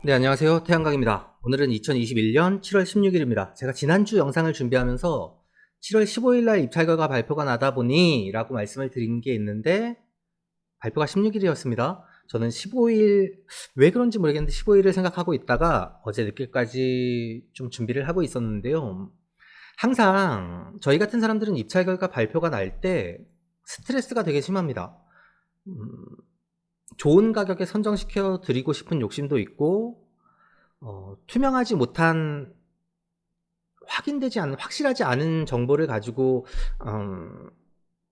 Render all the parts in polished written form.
네, 안녕하세요. 태양광입니다. 오늘은 2021년 7월 16일입니다. 제가 지난주 영상을 준비하면서 7월 15일 날 입찰 결과 발표가 나다 보니 라고 말씀을 드린 게 있는데 발표가 16일이었습니다. 저는 15일, 왜 그런지 모르겠는데 15일을 생각하고 있다가 어제 늦게까지 좀 준비를 하고 있었는데요. 항상 저희 같은 사람들은 입찰 결과 발표가 날 때 스트레스가 되게 심합니다. 좋은 가격에 선정시켜 드리고 싶은 욕심도 있고 투명하지 못한 확실하지 않은 정보를 가지고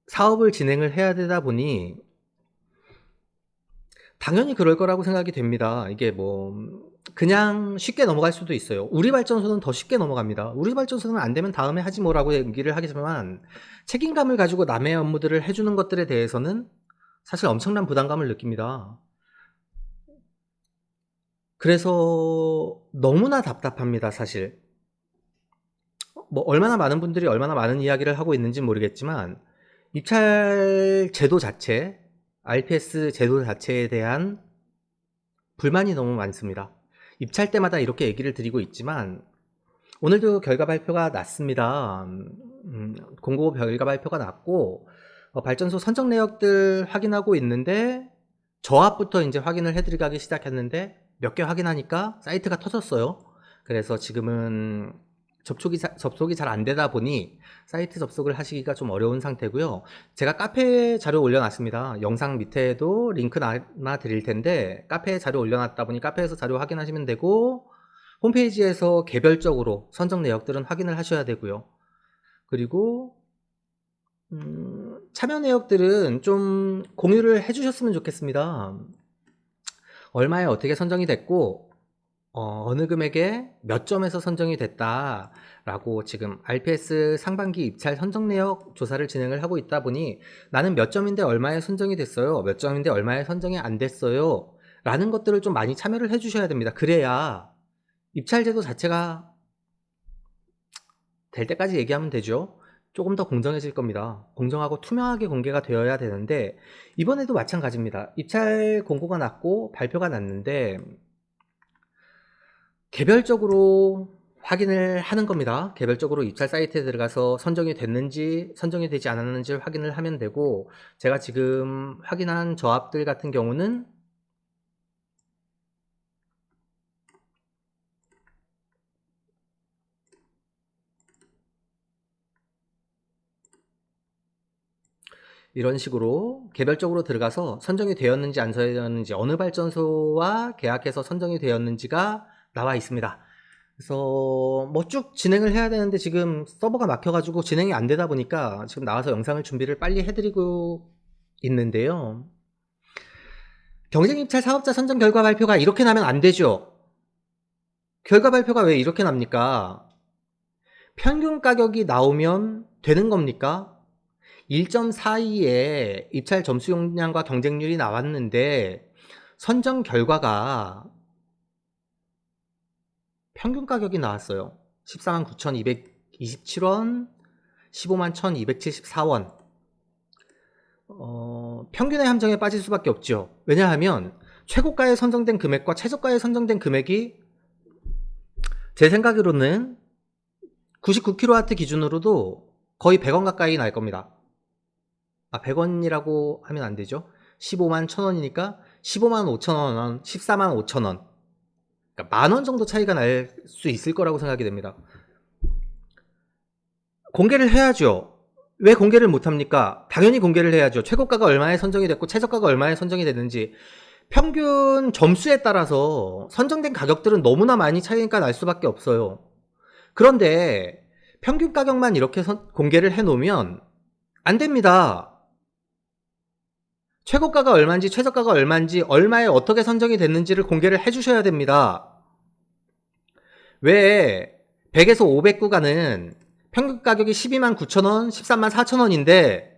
사업을 진행을 해야 되다 보니 당연히 그럴 거라고 생각이 됩니다. 이게 뭐 그냥 쉽게 넘어갈 수도 있어요. 우리 발전소는 더 쉽게 넘어갑니다. 우리 발전소는 안 되면 다음에 하지 뭐라고 얘기를 하겠지만 책임감을 가지고 남의 업무들을 해주는 것들에 대해서는 사실 엄청난 부담감을 느낍니다. 그래서 너무나 답답합니다, 사실. 뭐 얼마나 많은 분들이 얼마나 많은 이야기를 하고 있는지 모르겠지만 입찰 제도 자체, RPS 제도 자체에 대한 불만이 너무 많습니다. 입찰 때마다 이렇게 얘기를 드리고 있지만 오늘도 결과 발표가 났습니다. 공고 결과 발표가 났고 발전소 선정 내역들 확인하고 있는데 저 앞부터 이제 확인을 해드리기 시작했는데 몇 개 확인하니까 사이트가 터졌어요. 그래서 지금은 접속이 잘 안 되다 보니 사이트 접속을 하시기가 좀 어려운 상태고요. 제가 카페에 자료 올려놨습니다. 영상 밑에도 링크 놔 드릴 텐데 카페에 자료 올려놨다 보니 카페에서 자료 확인하시면 되고 홈페이지에서 개별적으로 선정 내역들은 확인을 하셔야 되고요. 그리고 참여 내역들은 좀 공유를 해주셨으면 좋겠습니다. 얼마에 어떻게 선정이 됐고 어느 금액에 몇 점에서 선정이 됐다라고 지금 RPS 상반기 입찰 선정 내역 조사를 진행을 하고 있다 보니 나는 몇 점인데 얼마에 선정이 됐어요, 몇 점인데 얼마에 선정이 안 됐어요 라는 것들을 좀 많이 참여를 해주셔야 됩니다. 그래야 입찰 제도 자체가 될 때까지 얘기하면 되죠. 조금 더 공정해질 겁니다. 공정하고 투명하게 공개가 되어야 되는데 이번에도 마찬가지입니다. 입찰 공고가 났고 발표가 났는데 개별적으로 확인을 하는 겁니다. 개별적으로 입찰 사이트에 들어가서 선정이 됐는지 선정이 되지 않았는지를 확인을 하면 되고 제가 지금 확인한 저합들 같은 경우는 이런 식으로 개별적으로 들어가서 선정이 되었는지 안 되었는지 어느 발전소와 계약해서 선정이 되었는지가 나와 있습니다. 그래서 뭐 쭉 진행을 해야 되는데 지금 서버가 막혀가지고 진행이 안 되다 보니까 지금 나와서 영상을 준비를 빨리 해드리고 있는데요. 경쟁입찰 사업자 선정 결과 발표가 이렇게 나면 안 되죠. 결과 발표가 왜 이렇게 납니까? 평균 가격이 나오면 되는 겁니까? 1.42에 입찰 점수 용량과 경쟁률이 나왔는데 선정 결과가 평균 가격이 나왔어요. 14만 9,227원, 15만 1,274원. 평균의 함정에 빠질 수밖에 없죠. 왜냐하면 최고가에 선정된 금액과 최저가에 선정된 금액이 제 생각으로는 99kW 기준으로도 거의 100원 가까이 날 겁니다. 100원이라고 하면 안 되죠. 15만 1,000원이니까 15만 5천원, 14만 5천원. 그러니까 만원 정도 차이가 날 수 있을 거라고 생각이 됩니다. 공개를 해야죠. 왜 공개를 못합니까? 당연히 공개를 해야죠. 최고가가 얼마에 선정이 됐고 최저가가 얼마에 선정이 됐는지 평균 점수에 따라서 선정된 가격들은 너무나 많이 차이가 날 수밖에 없어요. 그런데 평균 가격만 이렇게 공개를 해놓으면 안 됩니다. 최고가가 얼마인지 최저가가 얼마인지 얼마에 어떻게 선정이 됐는지를 공개를 해주셔야 됩니다. 왜 100에서 500 구간은 평균 가격이 12만 9천원, 13만 4천원인데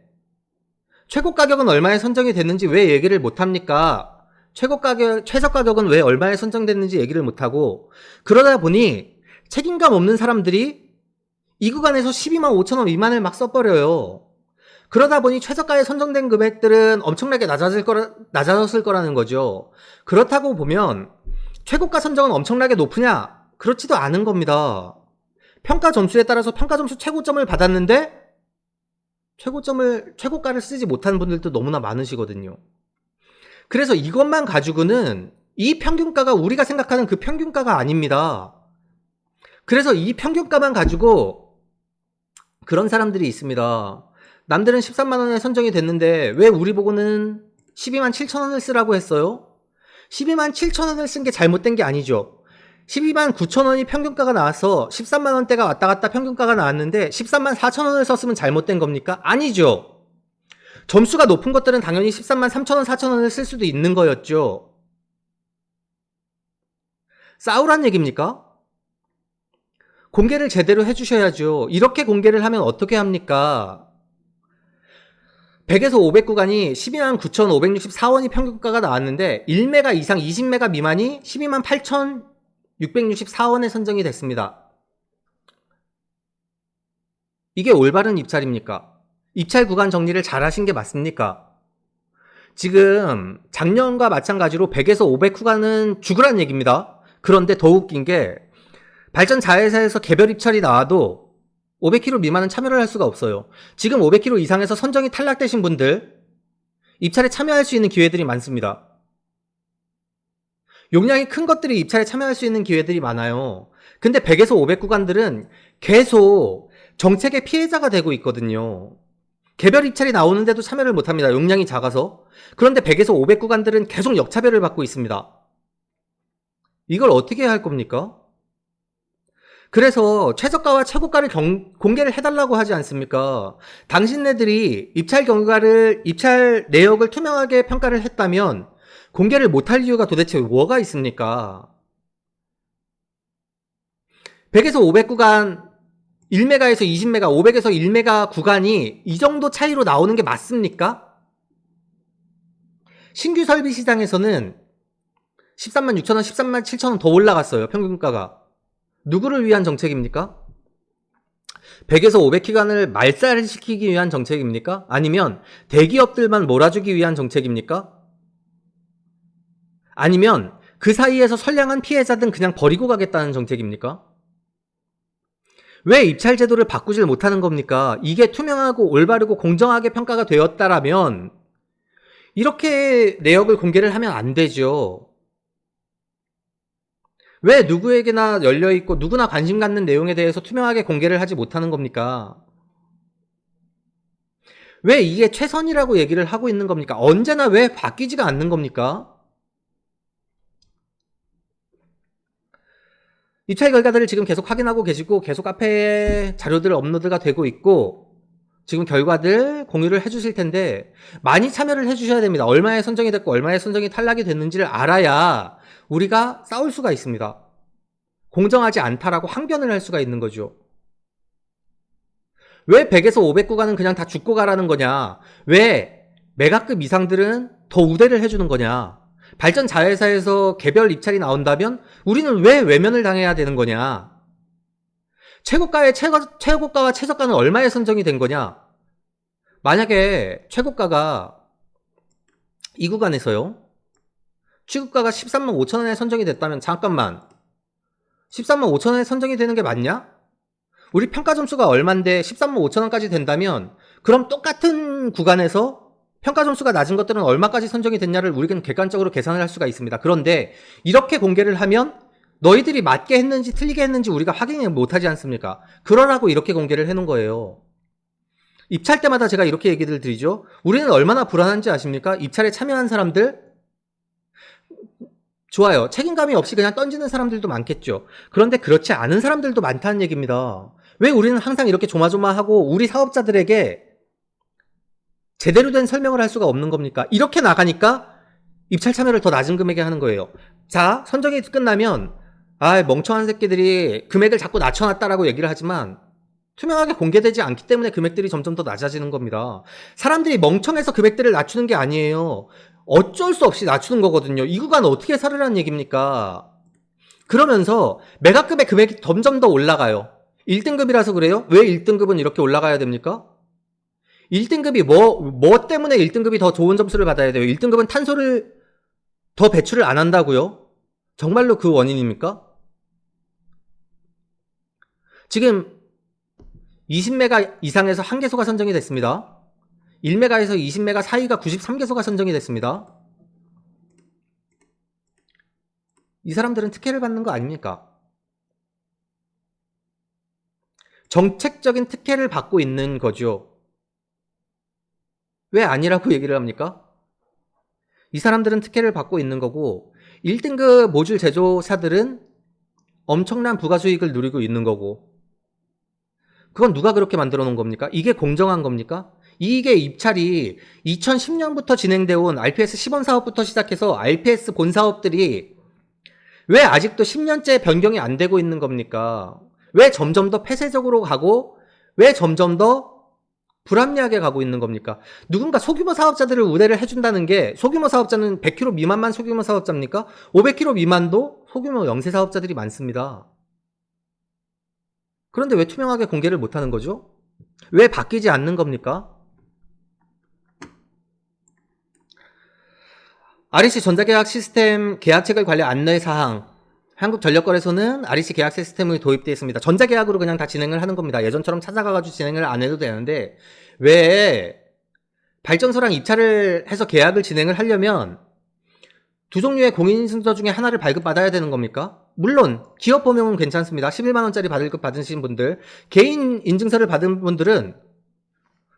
최고 가격은 얼마에 선정이 됐는지 왜 얘기를 못합니까? 최저 가격은 왜 얼마에 선정됐는지 얘기를 못하고 그러다 보니 책임감 없는 사람들이 이 구간에서 12만 5천원 미만을 막 써버려요. 그러다 보니 최저가에 선정된 금액들은 엄청나게 낮아졌을 거라는 거죠. 그렇다고 보면 최고가 선정은 엄청나게 높으냐? 그렇지도 않은 겁니다. 평가 점수에 따라서 평가 점수 최고점을 받았는데 최고가를 쓰지 못하는 분들도 너무나 많으시거든요. 그래서 이것만 가지고는 이 평균가가 우리가 생각하는 그 평균가가 아닙니다. 그래서 이 평균가만 가지고 그런 사람들이 있습니다. 남들은 13만 원에 선정이 됐는데 왜 우리 보고는 12만 7천 원을 쓰라고 했어요? 12만 7천 원을 쓴 게 잘못된 게 아니죠. 12만 9천 원이 평균가가 나와서 13만 원대가 왔다 갔다 평균가가 나왔는데 13만 4천 원을 썼으면 잘못된 겁니까? 아니죠. 점수가 높은 것들은 당연히 13만 3천 원, 4천 원을 쓸 수도 있는 거였죠. 싸우란 얘기입니까? 공개를 제대로 해주셔야죠. 이렇게 공개를 하면 어떻게 합니까? 100에서 500 구간이 12만 9,564원이 평균가가 나왔는데 1메가 이상 20메가 미만이 12만 8,664원에 선정이 됐습니다. 이게 올바른 입찰입니까? 입찰 구간 정리를 잘 하신 게 맞습니까? 지금 작년과 마찬가지로 100에서 500 구간은 죽으란 얘기입니다. 그런데 더 웃긴 게 발전 자회사에서 개별 입찰이 나와도 500km 미만은 참여를 할 수가 없어요. 지금 500km 이상에서 선정이 탈락되신 분들 입찰에 참여할 수 있는 기회들이 많습니다. 용량이 큰 것들이 입찰에 참여할 수 있는 기회들이 많아요. 근데 100에서 500 구간들은 계속 정책의 피해자가 되고 있거든요. 개별 입찰이 나오는데도 참여를 못합니다. 용량이 작아서. 그런데 100에서 500 구간들은 계속 역차별을 받고 있습니다. 이걸 어떻게 해야 할 겁니까? 그래서 최저가와 최고가를 공개를 해달라고 하지 않습니까? 당신네들이 입찰 내역을 투명하게 평가를 했다면 공개를 못할 이유가 도대체 뭐가 있습니까? 100에서 500 구간 1메가에서 20메가, 500에서 1메가 구간이 이 정도 차이로 나오는 게 맞습니까? 신규 설비 시장에서는 13만 6천 원, 13만 7천 원 더 올라갔어요. 평균가가. 누구를 위한 정책입니까? 100에서 500 기간을 말살시키기 위한 정책입니까? 아니면 대기업들만 몰아주기 위한 정책입니까? 아니면 그 사이에서 선량한 피해자든 그냥 버리고 가겠다는 정책입니까? 왜 입찰 제도를 바꾸질 못하는 겁니까? 이게 투명하고 올바르고 공정하게 평가가 되었다라면 이렇게 내역을 공개를 하면 안 되죠. 왜 누구에게나 열려있고 누구나 관심 갖는 내용에 대해서 투명하게 공개를 하지 못하는 겁니까? 왜 이게 최선이라고 얘기를 하고 있는 겁니까? 언제나 왜 바뀌지가 않는 겁니까? 입찰 결과들을 지금 계속 확인하고 계시고 계속 카페에 자료들 업로드가 되고 있고 지금 결과들 공유를 해주실 텐데 많이 참여를 해주셔야 됩니다. 얼마에 선정이 됐고 얼마에 선정이 탈락이 됐는지를 알아야 우리가 싸울 수가 있습니다. 공정하지 않다라고 항변을 할 수가 있는 거죠. 왜 100에서 500 구간은 그냥 다 죽고 가라는 거냐? 왜 메가급 이상들은 더 우대를 해주는 거냐? 발전 자회사에서 개별 입찰이 나온다면 우리는 왜 외면을 당해야 되는 거냐? 최고가와 최저가는 얼마에 선정이 된 거냐? 만약에 최고가가 이 구간에서요. 최고가가 13만 5천 원에 선정이 됐다면 잠깐만 13만 5천 원에 선정이 되는 게 맞냐? 우리 평가 점수가 얼만데 13만 5천 원까지 된다면 그럼 똑같은 구간에서 평가 점수가 낮은 것들은 얼마까지 선정이 됐냐를 우리는 객관적으로 계산을 할 수가 있습니다. 그런데 이렇게 공개를 하면 너희들이 맞게 했는지 틀리게 했는지 우리가 확인을 못하지 않습니까? 그러라고 이렇게 공개를 해놓은 거예요. 입찰 때마다 제가 이렇게 얘기를 드리죠. 우리는 얼마나 불안한지 아십니까? 입찰에 참여한 사람들 좋아요. 책임감이 없이 그냥 던지는 사람들도 많겠죠. 그런데 그렇지 않은 사람들도 많다는 얘기입니다. 왜 우리는 항상 이렇게 조마조마하고 우리 사업자들에게 제대로 된 설명을 할 수가 없는 겁니까? 이렇게 나가니까 입찰 참여를 더 낮은 금액에 하는 거예요. 자, 선정이 끝나면 멍청한 새끼들이 금액을 자꾸 낮춰놨다라고 얘기를 하지만 투명하게 공개되지 않기 때문에 금액들이 점점 더 낮아지는 겁니다. 사람들이 멍청해서 금액들을 낮추는 게 아니에요. 어쩔 수 없이 낮추는 거거든요. 이 구간 어떻게 살으라는 얘기입니까? 그러면서 메가급의 금액이 점점 더 올라가요. 1등급이라서 그래요? 왜 1등급은 이렇게 올라가야 됩니까? 1등급이 뭐 때문에 1등급이 더 좋은 점수를 받아야 돼요? 1등급은 탄소를 더 배출을 안 한다고요? 정말로 그 원인입니까? 지금 20메가 이상에서 1개소가 선정이 됐습니다. 1메가에서 20메가 사이가 93개소가 선정이 됐습니다. 이 사람들은 특혜를 받는 거 아닙니까? 정책적인 특혜를 받고 있는 거죠. 왜 아니라고 얘기를 합니까? 이 사람들은 특혜를 받고 있는 거고 1등급 모듈 제조사들은 엄청난 부가수익을 누리고 있는 거고 그건 누가 그렇게 만들어 놓은 겁니까? 이게 공정한 겁니까? 이게 입찰이 2010년부터 진행되어 온 RPS 시범 사업부터 시작해서 RPS 본 사업들이 왜 아직도 10년째 변경이 안 되고 있는 겁니까? 왜 점점 더 폐쇄적으로 가고 왜 점점 더 불합리하게 가고 있는 겁니까? 누군가 소규모 사업자들을 우대를 해준다는 게 소규모 사업자는 100kg 미만만 소규모 사업자입니까? 500kg 미만도 소규모 영세 사업자들이 많습니다. 그런데 왜 투명하게 공개를 못하는 거죠? 왜 바뀌지 않는 겁니까? REC 전자계약 시스템 계약체결 관련 안내사항 한국전력거래소는 REC 계약 시스템이 도입되어 있습니다. 전자계약으로 그냥 다 진행을 하는 겁니다. 예전처럼 찾아가가지고 진행을 안 해도 되는데 왜 발전소랑 입찰을 해서 계약을 진행을 하려면 두 종류의 공인인증서 중에 하나를 발급받아야 되는 겁니까? 물론 기업 범용은 괜찮습니다. 11만원짜리 발급 받으신 분들, 개인 인증서를 받은 분들은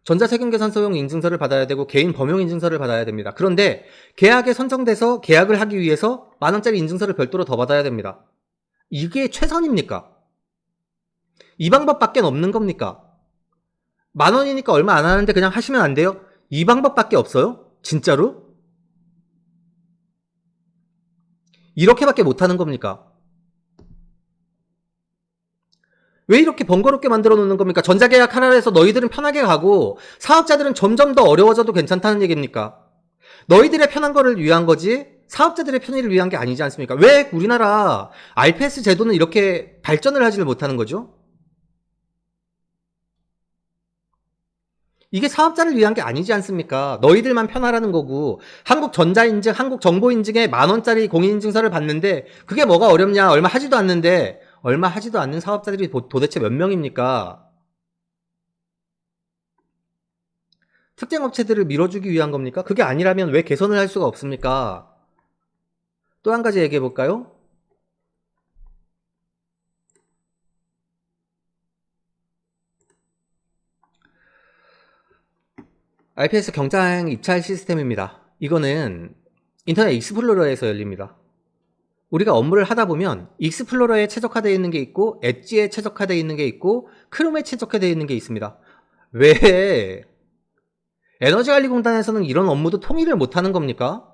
전자세금계산서용 인증서를 받아야 되고 개인 범용 인증서를 받아야 됩니다. 그런데 계약에 선정돼서 계약을 하기 위해서 만원짜리 인증서를 별도로 더 받아야 됩니다. 이게 최선입니까? 이 방법밖에 없는 겁니까? 만원이니까 얼마 안 하는데 그냥 하시면 안 돼요? 이 방법밖에 없어요? 진짜로? 이렇게밖에 못하는 겁니까? 왜 이렇게 번거롭게 만들어 놓는 겁니까? 전자계약 하나로 해서 너희들은 편하게 가고 사업자들은 점점 더 어려워져도 괜찮다는 얘기입니까? 너희들의 편한 거를 위한 거지 사업자들의 편의를 위한 게 아니지 않습니까? 왜 우리나라 RPS 제도는 이렇게 발전을 하지를 못하는 거죠? 이게 사업자를 위한 게 아니지 않습니까? 너희들만 편하라는 거고 한국전자인증, 한국정보인증에 만원짜리 공인인증서를 받는데 그게 뭐가 어렵냐? 얼마 하지도 않는데 얼마 하지도 않는 사업자들이 도대체 몇 명입니까? 특정 업체들을 밀어주기 위한 겁니까? 그게 아니라면 왜 개선을 할 수가 없습니까? 또 한 가지 얘기해 볼까요? RPS 경장 입찰 시스템입니다. 이거는 인터넷 익스플로러에서 열립니다. 우리가 업무를 하다 보면 익스플로러에 최적화되어 있는 게 있고 엣지에 최적화되어 있는 게 있고 크롬에 최적화되어 있는 게 있습니다. 왜 에너지관리공단에서는 이런 업무도 통일을 못하는 겁니까?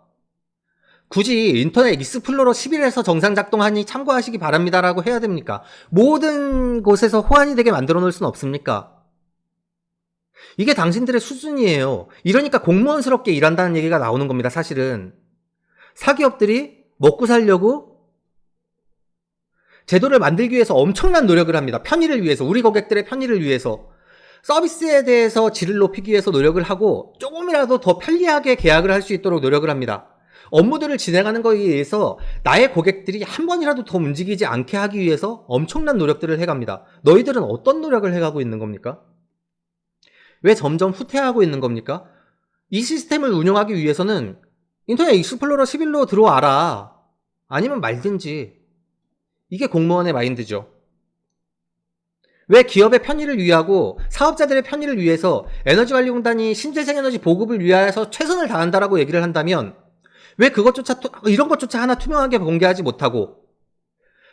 굳이 인터넷 익스플로러 11에서 정상 작동하니 참고하시기 바랍니다라고 해야 됩니까? 모든 곳에서 호환이 되게 만들어 놓을 수는 없습니까? 이게 당신들의 수준이에요. 이러니까 공무원스럽게 일한다는 얘기가 나오는 겁니다. 사실은 사기업들이 먹고 살려고 제도를 만들기 위해서 엄청난 노력을 합니다. 편의를 위해서, 우리 고객들의 편의를 위해서, 서비스에 대해서 질을 높이기 위해서 노력을 하고 조금이라도 더 편리하게 계약을 할 수 있도록 노력을 합니다. 업무들을 진행하는 거에 의해서 나의 고객들이 한 번이라도 더 움직이지 않게 하기 위해서 엄청난 노력들을 해갑니다. 너희들은 어떤 노력을 해가고 있는 겁니까? 왜 점점 후퇴하고 있는 겁니까? 이 시스템을 운영하기 위해서는 인터넷 익스플로러 11로 들어와라. 아니면 말든지. 이게 공무원의 마인드죠. 왜 기업의 편의를 위하고 사업자들의 편의를 위해서 에너지관리공단이 신재생에너지 보급을 위해서 최선을 다한다라고 얘기를 한다면 왜 그것조차 이런 것조차 하나 투명하게 공개하지 못하고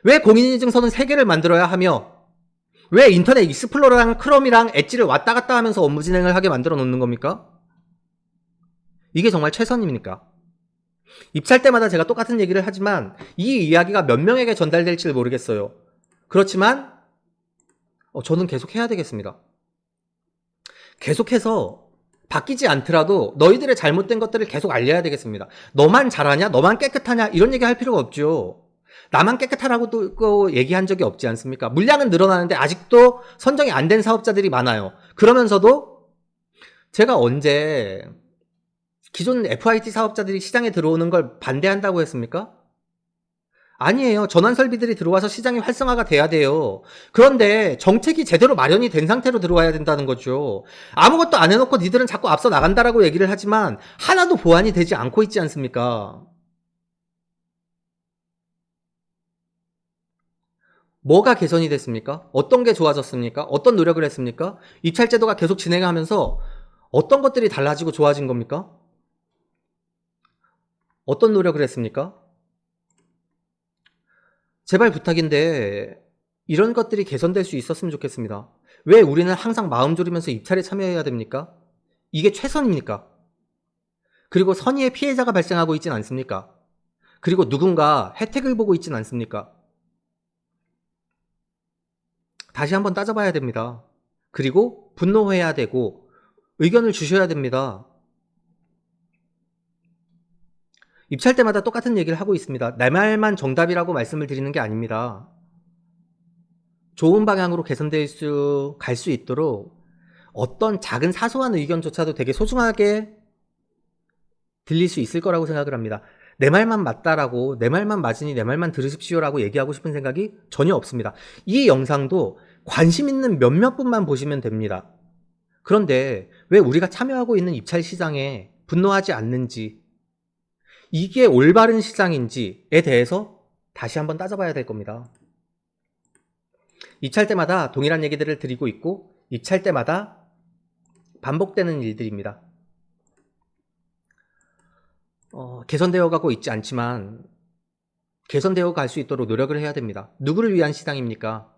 왜 공인인증서는 3개를 만들어야 하며 왜 인터넷 익스플로러랑 크롬이랑 엣지를 왔다 갔다 하면서 업무 진행을 하게 만들어 놓는 겁니까? 이게 정말 최선입니까? 입찰 때마다 제가 똑같은 얘기를 하지만 이 이야기가 몇 명에게 전달될지 모르겠어요. 그렇지만 저는 계속 해야 되겠습니다. 계속해서 바뀌지 않더라도 너희들의 잘못된 것들을 계속 알려야 되겠습니다. 너만 잘하냐? 너만 깨끗하냐? 이런 얘기 할 필요가 없죠. 나만 깨끗하라고 얘기한 적이 없지 않습니까? 물량은 늘어나는데 아직도 선정이 안 된 사업자들이 많아요. 그러면서도 제가 언제 기존 FIT 사업자들이 시장에 들어오는 걸 반대한다고 했습니까? 아니에요. 전환 설비들이 들어와서 시장이 활성화가 돼야 돼요. 그런데 정책이 제대로 마련이 된 상태로 들어와야 된다는 거죠. 아무것도 안 해놓고 니들은 자꾸 앞서 나간다라고 얘기를 하지만 하나도 보완이 되지 않고 있지 않습니까? 뭐가 개선이 됐습니까? 어떤 게 좋아졌습니까? 어떤 노력을 했습니까? 입찰제도가 계속 진행하면서 어떤 것들이 달라지고 좋아진 겁니까? 어떤 노력을 했습니까? 제발 부탁인데 이런 것들이 개선될 수 있었으면 좋겠습니다. 왜 우리는 항상 마음 졸이면서 입찰에 참여해야 됩니까? 이게 최선입니까? 그리고 선의의 피해자가 발생하고 있진 않습니까? 그리고 누군가 혜택을 보고 있진 않습니까? 다시 한번 따져봐야 됩니다. 그리고 분노해야 되고 의견을 주셔야 됩니다. 입찰 때마다 똑같은 얘기를 하고 있습니다. 내 말만 정답이라고 말씀을 드리는 게 아닙니다. 좋은 방향으로 갈 수 있도록 어떤 작은 사소한 의견조차도 되게 소중하게 들릴 수 있을 거라고 생각을 합니다. 내 말만 맞다라고, 내 말만 맞으니 내 말만 들으십시오라고 얘기하고 싶은 생각이 전혀 없습니다. 이 영상도 관심 있는 몇몇 분만 보시면 됩니다. 그런데 왜 우리가 참여하고 있는 입찰 시장에 분노하지 않는지, 이게 올바른 시장인지에 대해서 다시 한번 따져봐야 될 겁니다. 입찰 때마다 동일한 얘기들을 드리고 있고 입찰 때마다 반복되는 일들입니다. 개선되어 가고 있지 않지만 개선되어 갈 수 있도록 노력을 해야 됩니다. 누구를 위한 시장입니까?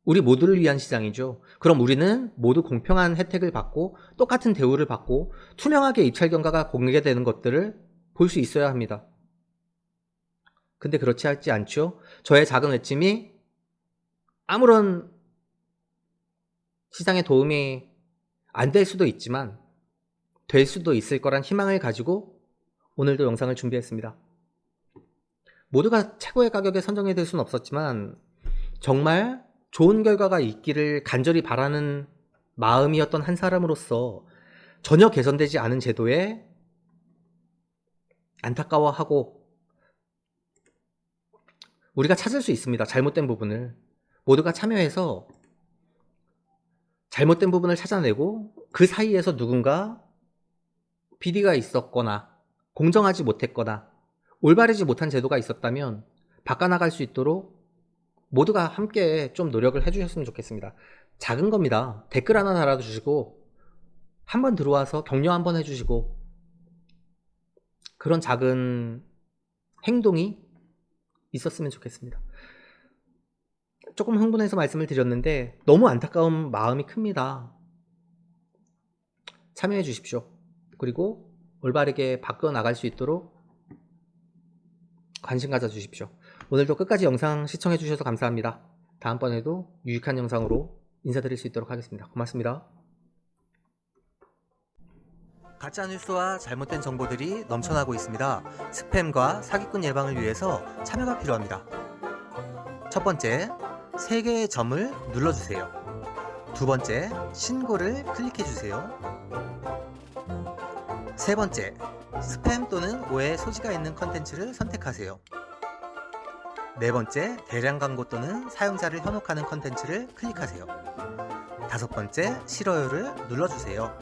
우리 모두를 위한 시장이죠. 그럼 우리는 모두 공평한 혜택을 받고 똑같은 대우를 받고 투명하게 입찰 경과가 공개되는 것들을 볼 수 있어야 합니다. 근데 그렇지 않죠? 저의 작은 외침이 아무런 시장에 도움이 안 될 수도 있지만 될 수도 있을 거란 희망을 가지고 오늘도 영상을 준비했습니다. 모두가 최고의 가격에 선정이 될 수는 없었지만 정말 좋은 결과가 있기를 간절히 바라는 마음이었던 한 사람으로서 전혀 개선되지 않은 제도에 안타까워하고 우리가 찾을 수 있습니다. 잘못된 부분을. 모두가 참여해서 잘못된 부분을 찾아내고 그 사이에서 누군가 비리가 있었거나 공정하지 못했거나 올바르지 못한 제도가 있었다면 바꿔나갈 수 있도록 모두가 함께 좀 노력을 해주셨으면 좋겠습니다. 작은 겁니다. 댓글 하나 달아주시고 한번 들어와서 격려 한번 해주시고 그런 작은 행동이 있었으면 좋겠습니다. 조금 흥분해서 말씀을 드렸는데 너무 안타까운 마음이 큽니다. 참여해 주십시오. 그리고 올바르게 바꿔 나갈 수 있도록 관심 가져 주십시오. 오늘도 끝까지 영상 시청해 주셔서 감사합니다. 다음번에도 유익한 영상으로 인사드릴 수 있도록 하겠습니다. 고맙습니다. 가짜 뉴스와 잘못된 정보들이 넘쳐나고 있습니다. 스팸과 사기꾼 예방을 위해서 참여가 필요합니다. 첫 번째, 3개의 점을 눌러주세요. 두 번째, 신고를 클릭해주세요. 세 번째, 스팸 또는 오해 소지가 있는 컨텐츠를 선택하세요. 네 번째, 대량 광고 또는 사용자를 현혹하는 컨텐츠를 클릭하세요. 다섯 번째, 싫어요를 눌러주세요.